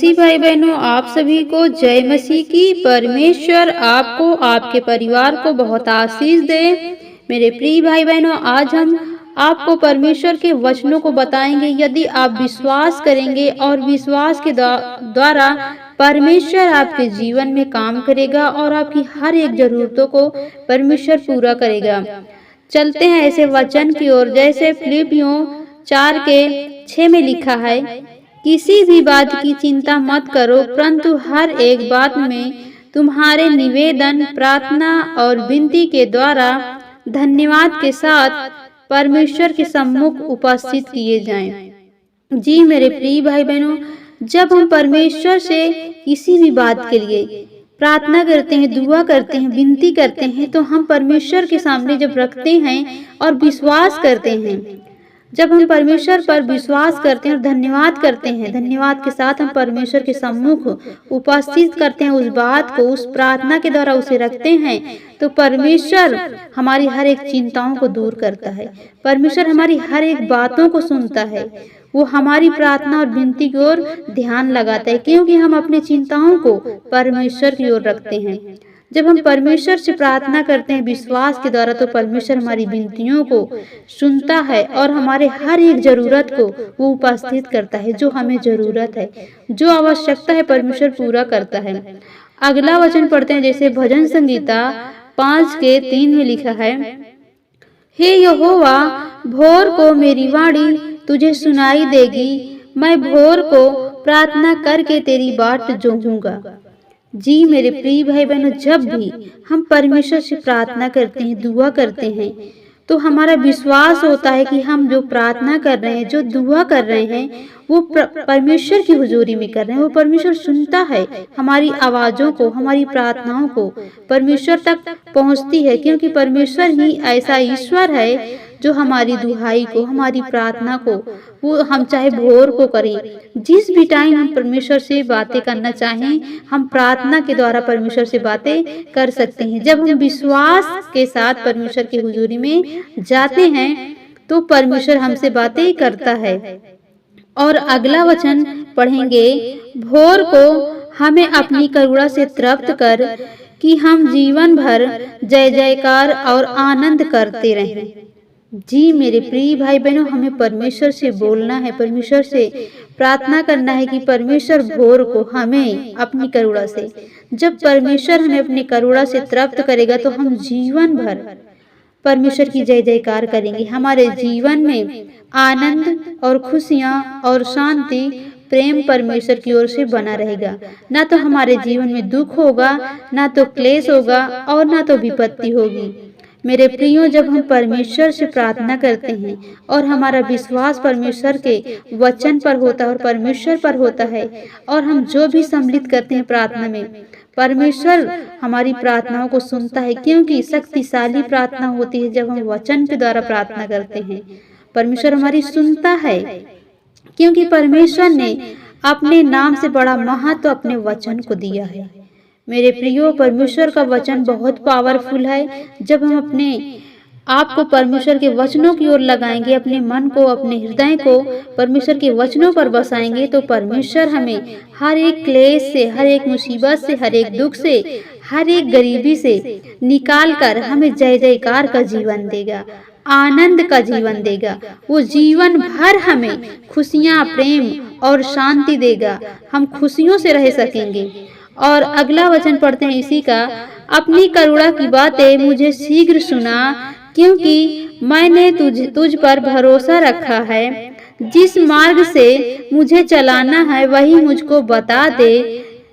मसीह भाई बहनों, आप सभी को जय मसीह की। परमेश्वर आपको, आपके परिवार को बहुत आशीष दे। मेरे प्रिय भाई बहनों, आज हम आपको परमेश्वर के वचनों को बताएंगे। यदि आप विश्वास करेंगे और विश्वास के द्वारा परमेश्वर आपके जीवन में काम करेगा और आपकी हर एक जरूरतों को परमेश्वर पूरा करेगा। चलते हैं ऐसे वचन की ओर, जैसे फिलिपियों 4:6 में लिखा है, किसी भी बात की चिंता मत करो, परंतु हर एक बात में तुम्हारे निवेदन, प्रार्थना और विनती के द्वारा धन्यवाद के साथ परमेश्वर के सम्मुख उपस्थित किए जाएं। जी मेरे प्रिय भाई बहनों, जब हम परमेश्वर से किसी भी बात के लिए प्रार्थना करते हैं, दुआ करते हैं, विनती करते हैं, तो हम परमेश्वर के सामने जब रखते हैं और विश्वास करते हैं, जब हम परमेश्वर पर विश्वास करते हैं और धन्यवाद करते हैं, धन्यवाद के साथ हम परमेश्वर के सम्मुख उपस्थित करते हैं, उस बात को, उस प्रार्थना के द्वारा उसे रखते हैं, तो परमेश्वर हमारी हर एक चिंताओं को दूर करता है। परमेश्वर हमारी हर एक बातों को सुनता है। वो हमारी प्रार्थना और विनती की ओर ध्यान लगाता है, क्योंकि हम अपनी चिंताओं को परमेश्वर की ओर रखते हैं। जब हम परमेश्वर से प्रार्थना करते हैं विश्वास के द्वारा, तो परमेश्वर हमारी विनतियों को सुनता है और हमारे हर एक जरूरत को वो उपस्थित करता है। जो हमें जरूरत है, जो आवश्यकता है, परमेश्वर पूरा करता है। अगला वचन पढ़ते हैं, जैसे भजन संगीता 5:3 में लिखा है, हे यहोवा, भोर को मेरी वाणी तुझे सुनाई देगी, मैं भोर को प्रार्थना करके तेरी बाट जोहूंगा। जी मेरे प्रिय भाई बहनों, जब भी हम परमेश्वर से प्रार्थना करते हैं, दुआ करते हैं, तो हमारा विश्वास होता है कि हम जो प्रार्थना कर रहे हैं, जो दुआ कर रहे हैं, वो परमेश्वर की हुजूरी में कर रहे हैं। वो परमेश्वर सुनता है, हमारी आवाज़ों को, हमारी प्रार्थनाओं को परमेश्वर तक पहुंचती है, क्योंकि परमेश्वर ही ऐसा ईश्वर है जो हमारी दुहाई को, हमारी प्रार्थना को, वो हम चाहे भोर को करें, जिस भी टाइम हम परमेश्वर से बातें करना चाहें, हम प्रार्थना के द्वारा परमेश्वर से बातें कर सकते हैं। जब हम विश्वास के साथ परमेश्वर की हुजूरी में जाते हैं, तो परमेश्वर हमसे बातें करता है। और अगला वचन पढ़ेंगे, भोर को हमें अपनी करुणा से तृप्त कर, कि हम जीवन भर जय जयकार और आनंद करते रहें। जी मेरे प्रिय भाई बहनों, हमें परमेश्वर से बोलना है, परमेश्वर से प्रार्थना करना है कि परमेश्वर भोर को हमें अपनी करुणा से, जब परमेश्वर हमें अपनी करुणा से तृप्त करेगा, तो हम जीवन भर परमेश्वर की जय जयकार करेंगे। हमारे जीवन में आनंद और खुशियां और शांति, प्रेम परमेश्वर की ओर से बना रहेगा। ना तो हमारे जीवन में दुख होगा, ना तो क्लेश होगा, और ना तो विपत्ति होगी। मेरे प्रियो, जब हम परमेश्वर से प्रार्थना करते हैं और हमारा विश्वास परमेश्वर के वचन पर होता है और परमेश्वर पर होता है, और हम जो भी सम्मिलित करते हैं प्रार्थना में, परमेश्वर हमारी प्रार्थनाओं को सुनता है, क्योंकि शक्तिशाली प्रार्थना होती है जब हम वचन के द्वारा प्रार्थना करते हैं। परमेश्वर हमारी सुनता है, क्योंकि परमेश्वर ने अपने नाम से बड़ा महत्व अपने वचन को दिया है। मेरे प्रियो, परमेश्वर का वचन बहुत पावरफुल है। जब हम अपने आप को परमेश्वर के वचनों की ओर लगाएंगे, अपने मन को, अपने हृदय को परमेश्वर के वचनों पर बसाएंगे, तो परमेश्वर हमें हर एक क्लेश से, हर एक मुसीबत से, हर एक दुख से, हर एक गरीबी से निकाल कर हमें जय जयकार का जीवन देगा, आनंद का जीवन देगा। वो जीवन भर हमें खुशियां, प्रेम और शांति देगा। हम खुशियों से रह सकेंगे। और अगला वचन पढ़ते हैं इसी का, अपनी करुणा की बातें मुझे शीघ्र सुना, क्योंकि मैंने तुझ पर भरोसा रखा है। जिस मार्ग से मुझे चलाना है वही मुझको बता दे,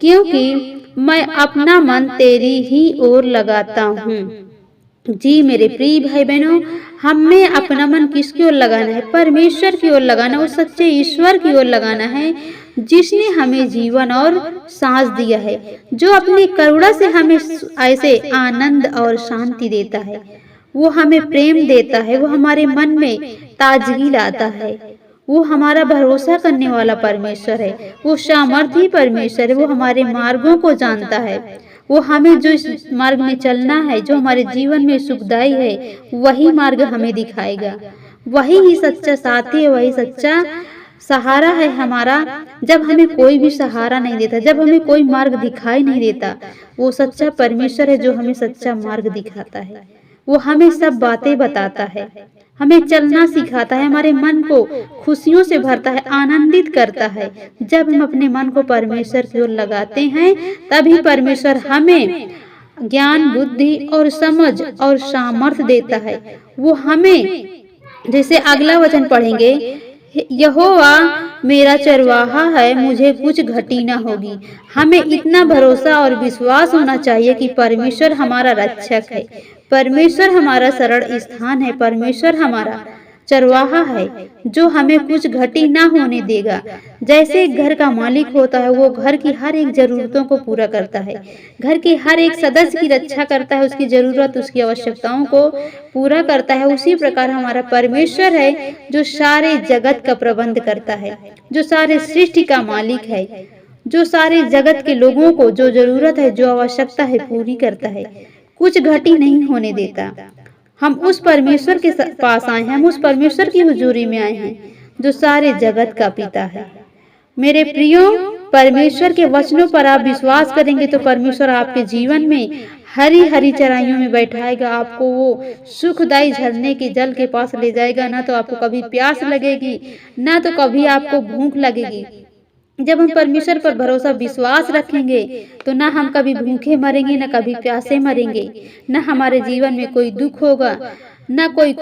क्योंकि मैं अपना मन तेरी ही ओर लगाता हूँ। जी मेरे प्रिय भाई बहनों, हमें अपना मन किसकी ओर लगाना है? परमेश्वर की ओर लगाना, उस सच्चे ईश्वर की ओर लगाना है, जिसने हमें जीवन और सांस दिया है, जो अपनी करुणा से हमें ऐसे आनंद और शांति देता है। वो हमें प्रेम देता है, वो हमारे मन में ताजगी लाता है। वो हमारा भरोसा करने वाला परमेश्वर है, वो सामर्थी परमेश्वर है। वो हमारे मार्गों को जानता है, वो हमें जो इस मार्ग में चलना है, जो हमारे जीवन में सुखदायी है, वही मार्ग हमें दिखाएगा। वही ही सच्चा साथी है, वही सच्चा सहारा है हमारा। जब हमें कोई भी सहारा नहीं देता, जब हमें कोई मार्ग दिखाई नहीं देता, वो सच्चा परमेश्वर है जो हमें सच्चा मार्ग दिखाता है। वो हमें सब बातें बताता है, हमें चलना सिखाता है, हमारे मन को खुशियों से भरता है, आनंदित करता है। जब हम अपने मन को परमेश्वर की ओर लगाते हैं, तभी परमेश्वर हमें ज्ञान, बुद्धि और समझ और सामर्थ्य देता है। वो हमें, जैसे अगला वचन पढ़ेंगे, यहोवा मेरा चरवाहा है, मुझे कुछ घटी ना होगी। हमें इतना भरोसा और विश्वास होना चाहिए कि परमेश्वर हमारा रक्षक है, परमेश्वर हमारा शरण स्थान है, परमेश्वर हमारा चरवाहा है जो हमें कुछ घटी ना होने देगा। जैसे एक घर का मालिक होता है, वो घर की हर एक जरूरतों को पूरा करता है, घर के हर एक सदस्य की रक्षा करता है, उसकी जरूरत, उसकी आवश्यकताओं को पूरा करता है। उसी प्रकार हमारा परमेश्वर है जो सारे जगत का प्रबंध करता है, जो सारे सृष्टि का मालिक है, जो सारे जगत के लोगों को जो जरूरत है, जो आवश्यकता है, पूरी करता है, कुछ घटी नहीं होने देता। हम उस परमेश्वर के पास आए हैं, हम उस परमेश्वर की हुजूरी में आए हैं जो सारे जगत का पिता है। मेरे प्रियो, परमेश्वर के वचनों पर आप विश्वास करेंगे तो परमेश्वर आपके जीवन में हरी हरी चराइयों में बैठाएगा, आपको वो सुखदायी झरने के जल के पास ले जाएगा। ना तो आपको कभी प्यास लगेगी, ना तो कभी आपको भूख लगेगी। जब हम परमेश्वर पर भरोसा विश्वास रखेंगे तो ना हम कभी भूखे मरेंगे, ना कभी प्यासे मरेंगे, ना हमारे जीवन में कोई दुख होगा, ना कोई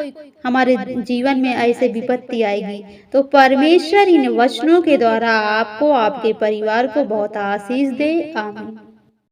हमारे जीवन में ऐसे विपत्ति आएगी। तो परमेश्वर इन वचनों के द्वारा आपको, आपके परिवार को बहुत आशीष दे। आमीन।